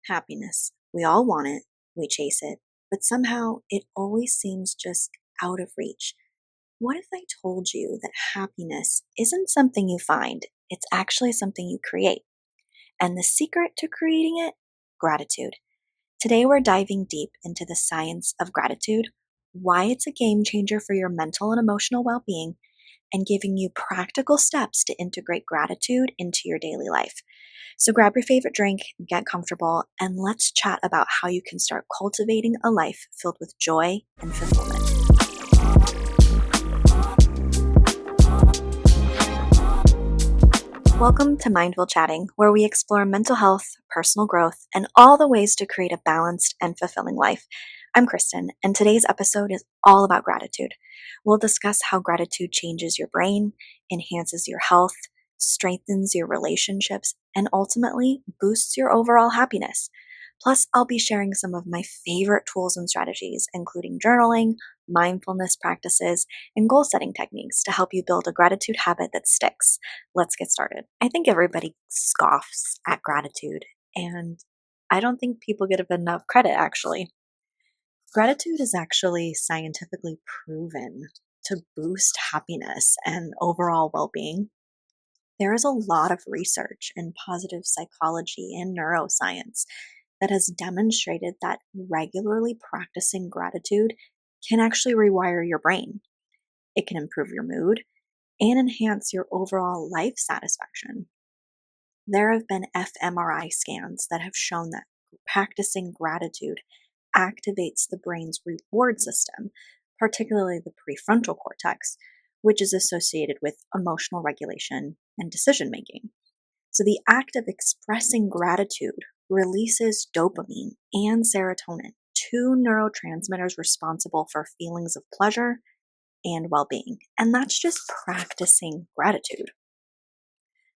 Happiness. We all want it, we chase it, but somehow it always seems just out of reach. What if I told you that happiness isn't something you find, it's actually something you create? And the secret to creating it? Gratitude. Today we're diving deep into the science of gratitude, why it's a game changer for your mental and emotional well being, and giving you practical steps to integrate gratitude into your daily life. So grab your favorite drink, get comfortable, and let's chat about how you can start cultivating a life filled with joy and fulfillment. Welcome to Mindful Chatting, where we explore mental health, personal growth, and all the ways to create a balanced and fulfilling life. I'm Kristen, and today's episode is all about gratitude. We'll discuss how gratitude changes your brain, enhances your health, strengthens your relationships, and ultimately boosts your overall happiness. Plus, I'll be sharing some of my favorite tools and strategies, including journaling, mindfulness practices, and goal setting techniques to help you build a gratitude habit that sticks. Let's get started. I think everybody scoffs at gratitude, and I don't think people get enough credit, actually. Gratitude is actually scientifically proven to boost happiness and overall well-being. There is a lot of research in positive psychology and neuroscience that has demonstrated that regularly practicing gratitude can actually rewire your brain. It can improve your mood and enhance your overall life satisfaction. There have been fMRI scans that have shown that practicing gratitude activates the brain's reward system, particularly the prefrontal cortex, which is associated with emotional regulation and decision making. So the act of expressing gratitude releases dopamine and serotonin, two neurotransmitters responsible for feelings of pleasure and well-being. And that's just practicing gratitude.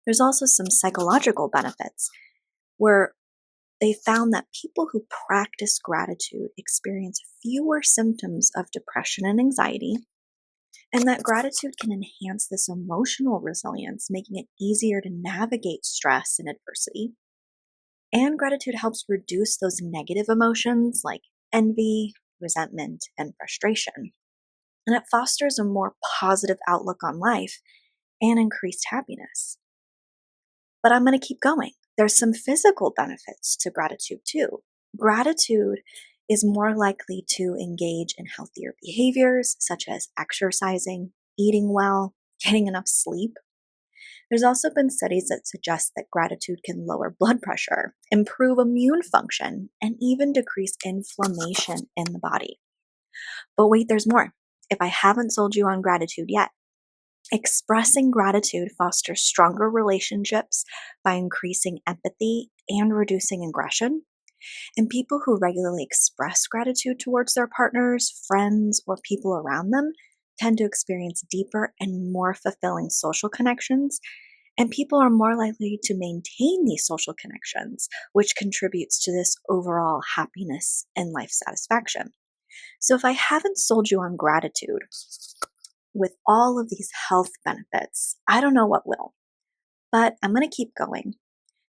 There's also some psychological benefits where they found that people who practice gratitude experience fewer symptoms of depression and anxiety, and that gratitude can enhance this emotional resilience, making it easier to navigate stress and adversity. And gratitude helps reduce those negative emotions like envy, resentment, and frustration. And it fosters a more positive outlook on life and increased happiness. But I'm going to keep going. There's some physical benefits to gratitude too. Gratitude is more likely to engage in healthier behaviors such as exercising, eating well, getting enough sleep. There's also been studies that suggest that gratitude can lower blood pressure, improve immune function, and even decrease inflammation in the body. But wait, there's more. If I haven't sold you on gratitude yet, expressing gratitude fosters stronger relationships by increasing empathy and reducing aggression. And people who regularly express gratitude towards their partners, friends, or people around them tend to experience deeper and more fulfilling social connections. And people are more likely to maintain these social connections, which contributes to this overall happiness and life satisfaction. So if I haven't sold you on gratitude, with all of these health benefits, I don't know what will. But I'm going to keep going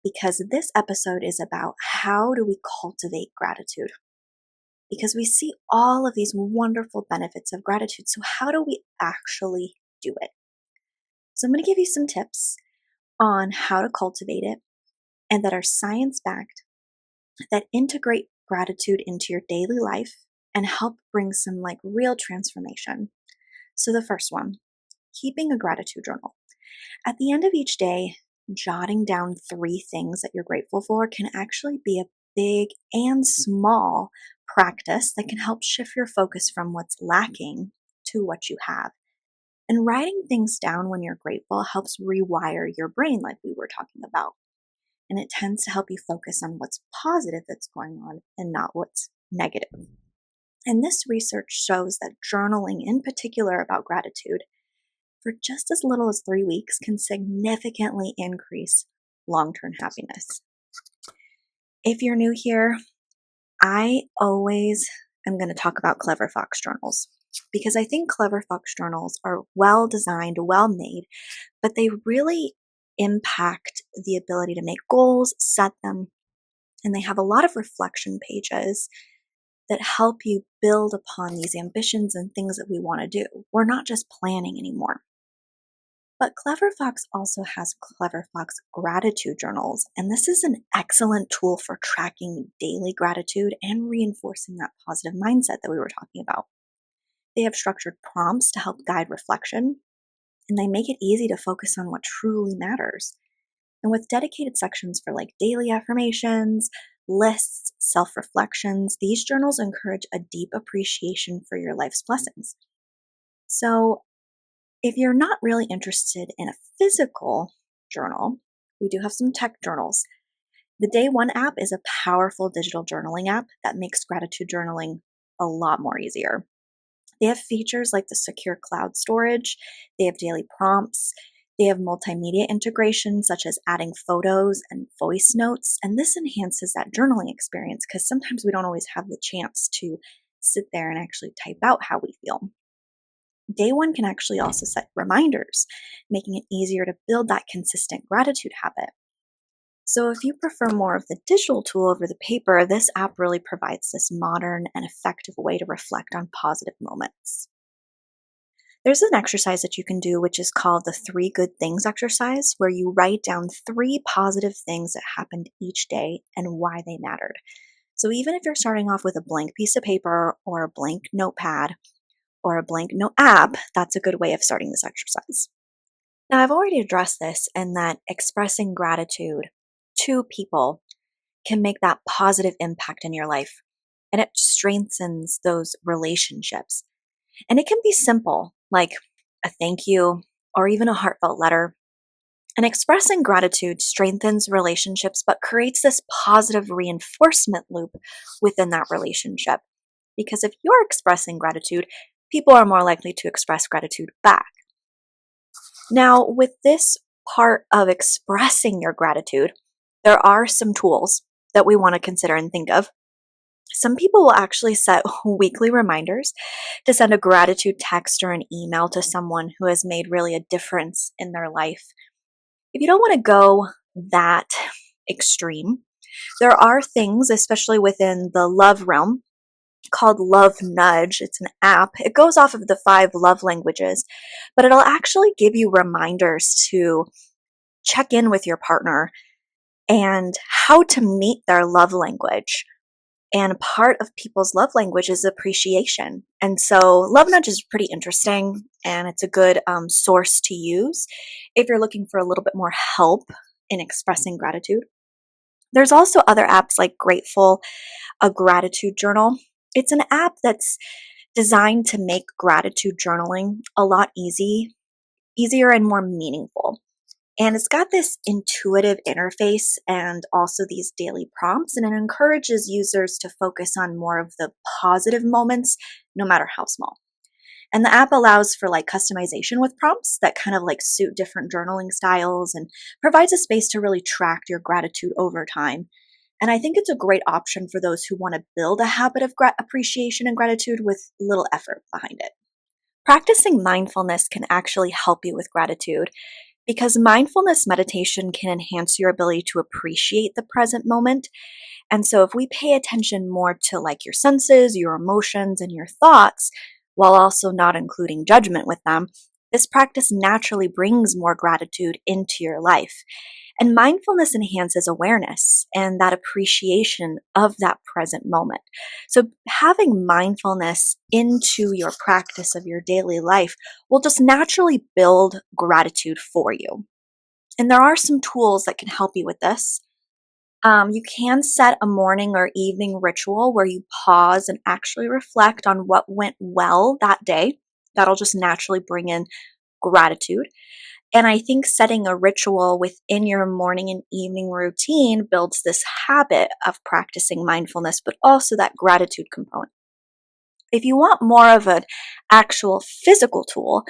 because this episode is about how do we cultivate gratitude? Because we see all of these wonderful benefits of gratitude. So how do we actually do it? So I'm going to give you some tips on how to cultivate it and that are science-backed, that integrate gratitude into your daily life and help bring some real transformation. So the first one, keeping a gratitude journal. At the end of each day, jotting down 3 things that you're grateful for can actually be a big and small practice that can help shift your focus from what's lacking to what you have. And writing things down when you're grateful helps rewire your brain like we were talking about. And it tends to help you focus on what's positive that's going on and not what's negative. And this research shows that journaling in particular about gratitude for just as little as 3 weeks can significantly increase long-term happiness. If you're new here, I always am going to talk about Clever Fox journals because I think Clever Fox journals are well designed, well made, but they really impact the ability to make goals, set them, And they have a lot of reflection pages that help you build upon these ambitions and things that we want to do. We're not just planning anymore. But Clever Fox also has Clever Fox gratitude journals, and this is an excellent tool for tracking daily gratitude and reinforcing that positive mindset that we were talking about. They have structured prompts to help guide reflection, and they make it easy to focus on what truly matters. And with dedicated sections for like daily affirmations, lists, self reflections, these journals encourage a deep appreciation for your life's blessings. So, if you're not really interested in a physical journal, we do have some tech journals. The Day One app is a powerful digital journaling app that makes gratitude journaling a lot more easier. They have features like the secure cloud storage, they have daily prompts, they have multimedia integration such as adding photos and voice notes, and this enhances that journaling experience because sometimes we don't always have the chance to sit there and actually type out how we feel. Day One can actually also set reminders, making it easier to build that consistent gratitude habit. So if you prefer more of the digital tool over the paper, this app really provides this modern and effective way to reflect on positive moments. There's an exercise that you can do, which is called the 3 good things exercise, where you write down 3 positive things that happened each day and why they mattered. So even if you're starting off with a blank piece of paper or a blank notepad or a blank note app, that's a good way of starting this exercise. Now, I've already addressed this in that expressing gratitude to people can make that positive impact in your life, and it strengthens those relationships. And it can be simple, like a thank you or even a heartfelt letter. And expressing gratitude strengthens relationships, but creates this positive reinforcement loop within that relationship. Because if you're expressing gratitude, people are more likely to express gratitude back. Now, with this part of expressing your gratitude, there are some tools that we want to consider and think of. Some people will actually set weekly reminders to send a gratitude text or an email to someone who has made really a difference in their life. If you don't want to go that extreme, there are things, especially within the love realm, called Love Nudge. It's an app. It goes off of the 5 love languages, but it'll actually give you reminders to check in with your partner and how to meet their love language. And part of people's love language is appreciation. And so Love Nudge is pretty interesting, and it's a good source to use if you're looking for a little bit more help in expressing gratitude. There's also other apps like Grateful, a gratitude journal. It's an app that's designed to make gratitude journaling a lot easier and more meaningful. And it's got this intuitive interface and also these daily prompts, and it encourages users to focus on more of the positive moments, no matter how small. And the app allows for like customization with prompts that kind of like suit different journaling styles and provides a space to really track your gratitude over time. And I think it's a great option for those who want to build a habit of appreciation and gratitude with little effort behind it. Practicing mindfulness can actually help you with gratitude because mindfulness meditation can enhance your ability to appreciate the present moment. And so if we pay attention more to like your senses, your emotions, and your thoughts, while also not including judgment with them, this practice naturally brings more gratitude into your life. And mindfulness enhances awareness and that appreciation of that present moment. So having mindfulness into your practice of your daily life will just naturally build gratitude for you. And there are some tools that can help you with this. You can set a morning or evening ritual where you pause and actually reflect on what went well that day. That'll just naturally bring in gratitude. And I think setting a ritual within your morning and evening routine builds this habit of practicing mindfulness, but also that gratitude component. If you want more of an actual physical tool,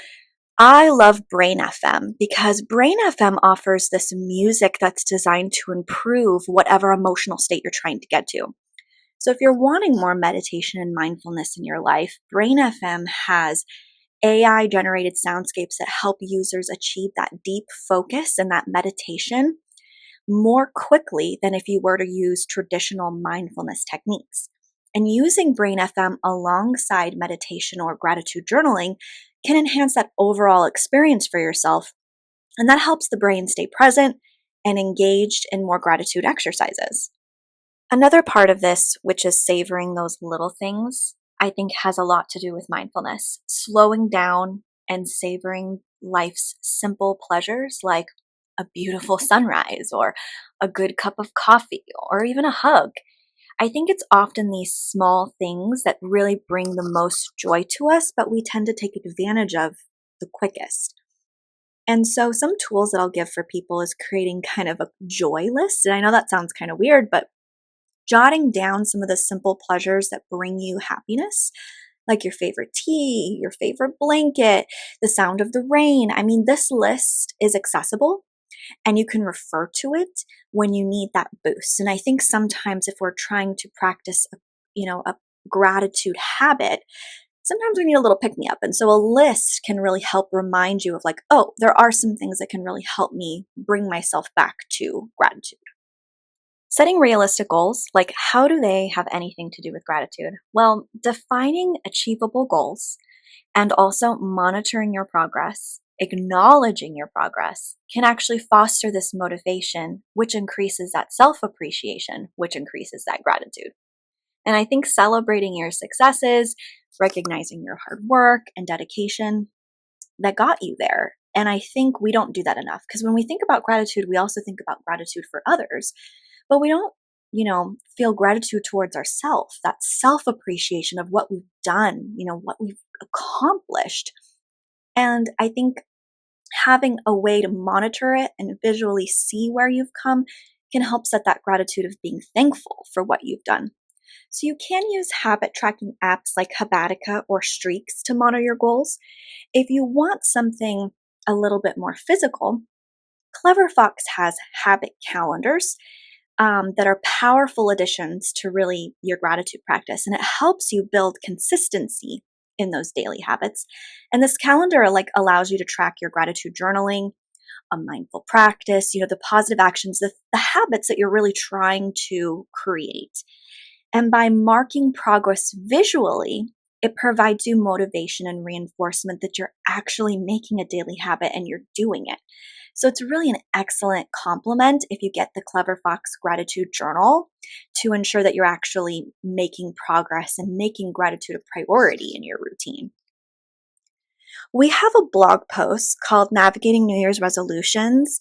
I love Brain FM because Brain FM offers this music that's designed to improve whatever emotional state you're trying to get to. So if you're wanting more meditation and mindfulness in your life, Brain FM has AI generated soundscapes that help users achieve that deep focus and that meditation more quickly than if you were to use traditional mindfulness techniques. And using Brain FM alongside meditation or gratitude journaling can enhance that overall experience for yourself. And that helps the brain stay present and engaged in more gratitude exercises. Another part of this, which is savoring those little things, I think has a lot to do with mindfulness. Slowing down and savoring life's simple pleasures like a beautiful sunrise or a good cup of coffee or even a hug. I think it's often these small things that really bring the most joy to us, but we tend to take advantage of the quickest. And so some tools that I'll give for people is creating kind of a joy list. And I know that sounds kind of weird, but jotting down some of the simple pleasures that bring you happiness, like your favorite tea, your favorite blanket, the sound of the rain. I mean, this list is accessible and you can refer to it when you need that boost. And I think sometimes if we're trying to practice a gratitude habit, sometimes we need a little pick me up. And so a list can really help remind you of like, oh, there are some things that can really help me bring myself back to gratitude. Setting realistic goals, like how do they have anything to do with gratitude? Well, defining achievable goals and also monitoring your progress, acknowledging your progress can actually foster this motivation, which increases that self-appreciation, which increases that gratitude. And I think celebrating your successes, recognizing your hard work and dedication that got you there. And I think we don't do that enough because when we think about gratitude, we also think about gratitude for others, but we don't, feel gratitude towards ourselves, that self-appreciation of what we've done, what we've accomplished. And I think having a way to monitor it and visually see where you've come can help set that gratitude of being thankful for what you've done. So you can use habit tracking apps like Habatica or Streaks to monitor your goals. If you want something a little bit more physical, Clever Fox has habit calendars that are powerful additions to really your gratitude practice. And it helps you build consistency in those daily habits. And this calendar allows you to track your gratitude journaling, a mindful practice, the positive actions, the habits that you're really trying to create. And by marking progress visually, it provides you motivation and reinforcement that you're actually making a daily habit and you're doing it. So it's really an excellent complement if you get the Clever Fox Gratitude Journal to ensure that you're actually making progress and making gratitude a priority in your routine. We have a blog post called Navigating New Year's Resolutions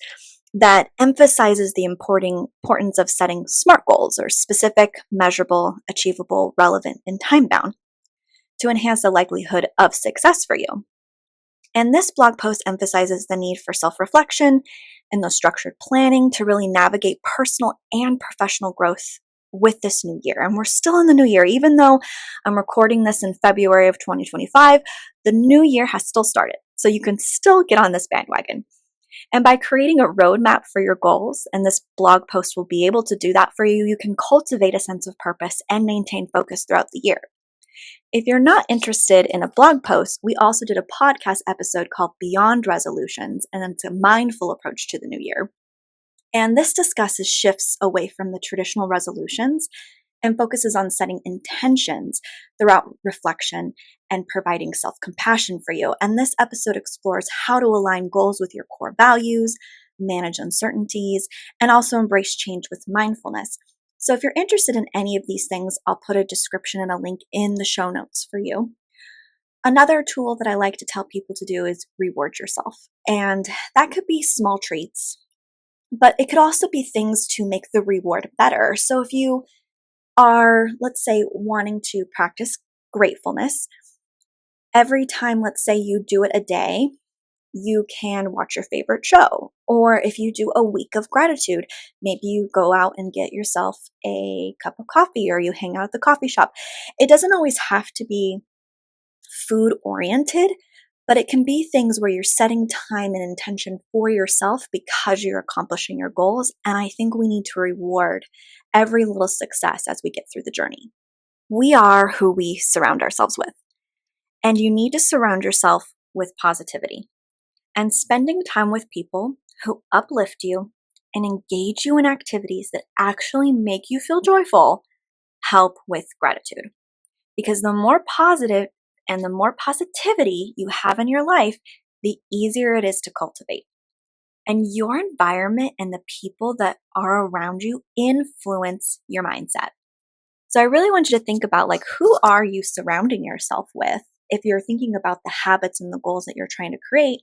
that emphasizes the importance of setting SMART goals, or specific, measurable, achievable, relevant, and time-bound, to enhance the likelihood of success for you. And this blog post emphasizes the need for self-reflection and the structured planning to really navigate personal and professional growth with this new year. And we're still in the new year. Even though I'm recording this in February of 2025, the new year has still started. So you can still get on this bandwagon. And by creating a roadmap for your goals, and this blog post will be able to do that for you, you can cultivate a sense of purpose and maintain focus throughout the year. If you're not interested in a blog post, we also did a podcast episode called Beyond Resolutions, and it's a mindful approach to the new year. And this discusses shifts away from the traditional resolutions and focuses on setting intentions throughout reflection and providing self-compassion for you. And this episode explores how to align goals with your core values, manage uncertainties, and also embrace change with mindfulness. So if you're interested in any of these things, I'll put a description and a link in the show notes for you. Another tool that I like to tell people to do is reward yourself. And that could be small treats, but it could also be things to make the reward better. So if you are, let's say, wanting to practice gratefulness, every time, let's say, you do it a day, you can watch your favorite show. Or if you do a week of gratitude, maybe you go out and get yourself a cup of coffee or you hang out at the coffee shop. It doesn't always have to be food oriented, but it can be things where you're setting time and intention for yourself because you're accomplishing your goals. And I think we need to reward every little success as we get through the journey. We are who we surround ourselves with. And you need to surround yourself with positivity and spending time with people who uplift you and engage you in activities that actually make you feel joyful help with gratitude. Because the more positive and the more positivity you have in your life, the easier it is to cultivate. And your environment and the people that are around you influence your mindset. So I really want you to think about, like, who are you surrounding yourself with? If you're thinking about the habits and the goals that you're trying to create,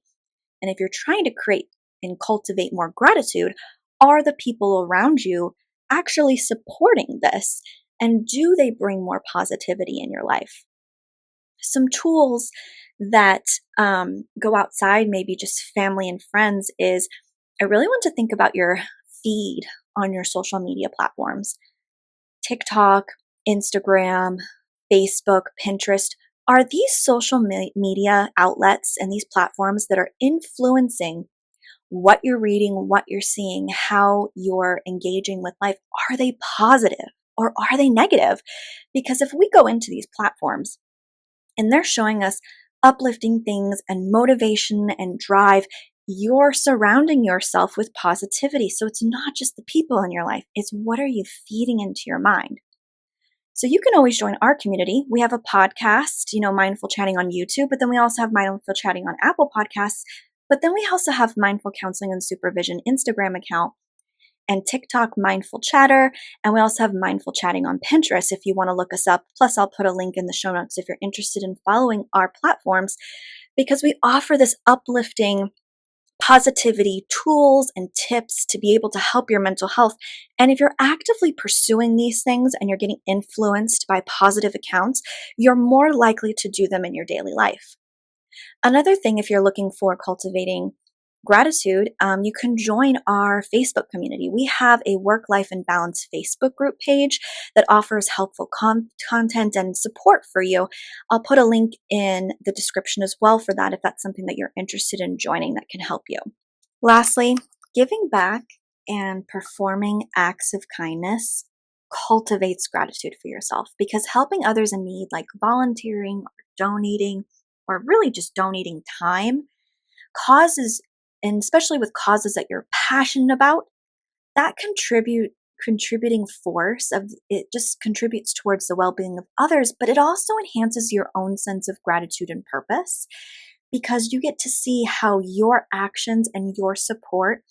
and if you're trying to create and cultivate more gratitude, are the people around you actually supporting this? And do they bring more positivity in your life? Some tools that go outside, maybe just family and friends, is I really want to think about your feed on your social media platforms. TikTok, Instagram, Facebook, Pinterest. Are these social media outlets and these platforms that are influencing what you're reading, what you're seeing, how you're engaging with life? Are they positive or are they negative? Because if we go into these platforms and they're showing us uplifting things and motivation and drive, you're surrounding yourself with positivity. So it's not just the people in your life, it's what are you feeding into your mind. So you can always join our community. We have a podcast, Mindful Chatting on YouTube, but then we also have Mindful Chatting on Apple Podcasts. But then we also have Mindful Counseling and Supervision Instagram account and TikTok Mindful Chatter. And we also have Mindful Chatting on Pinterest if you want to look us up. Plus, I'll put a link in the show notes if you're interested in following our platforms, because we offer this uplifting positivity tools and tips to be able to help your mental health. And if you're actively pursuing these things and you're getting influenced by positive accounts, you're more likely to do them in your daily life. Another thing, if you're looking for cultivating gratitude, you can join our Facebook community. We have a work, life, and balance Facebook group page that offers helpful content and support for you. I'll put a link in the description as well for that if that's something that you're interested in joining that can help you. Lastly, giving back and performing acts of kindness cultivates gratitude for yourself, because helping others in need, like volunteering or donating, or really just donating time, causes, and especially with causes that you're passionate about, that contributing force of it just contributes towards the well-being of others, but it also enhances your own sense of gratitude and purpose, because you get to see how your actions and your support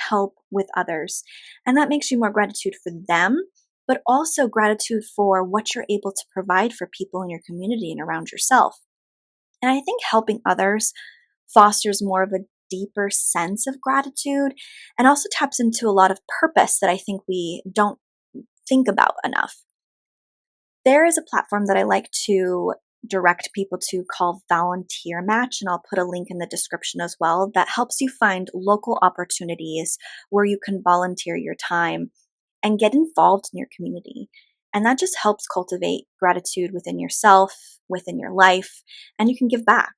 help with others. And that makes you more gratitude for them, but also gratitude for what you're able to provide for people in your community and around yourself. And I think helping others fosters more of a deeper sense of gratitude and also taps into a lot of purpose that I think we don't think about enough. There is a platform that I like to direct people to called Volunteer Match, and I'll put a link in the description as well, that helps you find local opportunities where you can volunteer your time and get involved in your community. And that just helps cultivate gratitude within yourself, within your life, and you can give back.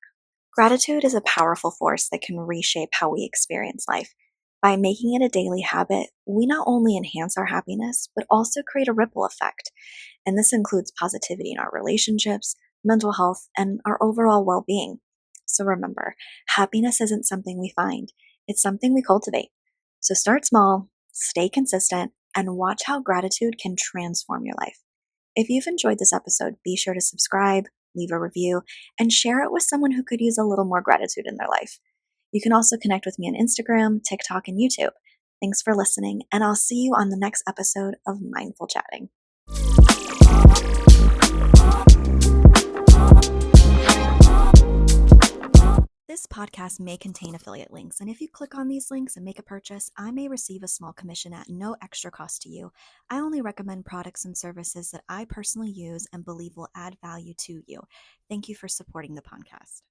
Gratitude is a powerful force that can reshape how we experience life. By making it a daily habit, we not only enhance our happiness, but also create a ripple effect. And this includes positivity in our relationships, mental health, and our overall well-being. So remember, happiness isn't something we find, it's something we cultivate. So start small, stay consistent, and watch how gratitude can transform your life. If you've enjoyed this episode, be sure to subscribe, leave a review, and share it with someone who could use a little more gratitude in their life. You can also connect with me on Instagram, TikTok, and YouTube. Thanks for listening, and I'll see you on the next episode of Mindful Chatting. This podcast may contain affiliate links, and if you click on these links and make a purchase, I may receive a small commission at no extra cost to you. I only recommend products and services that I personally use and believe will add value to you. Thank you for supporting the podcast.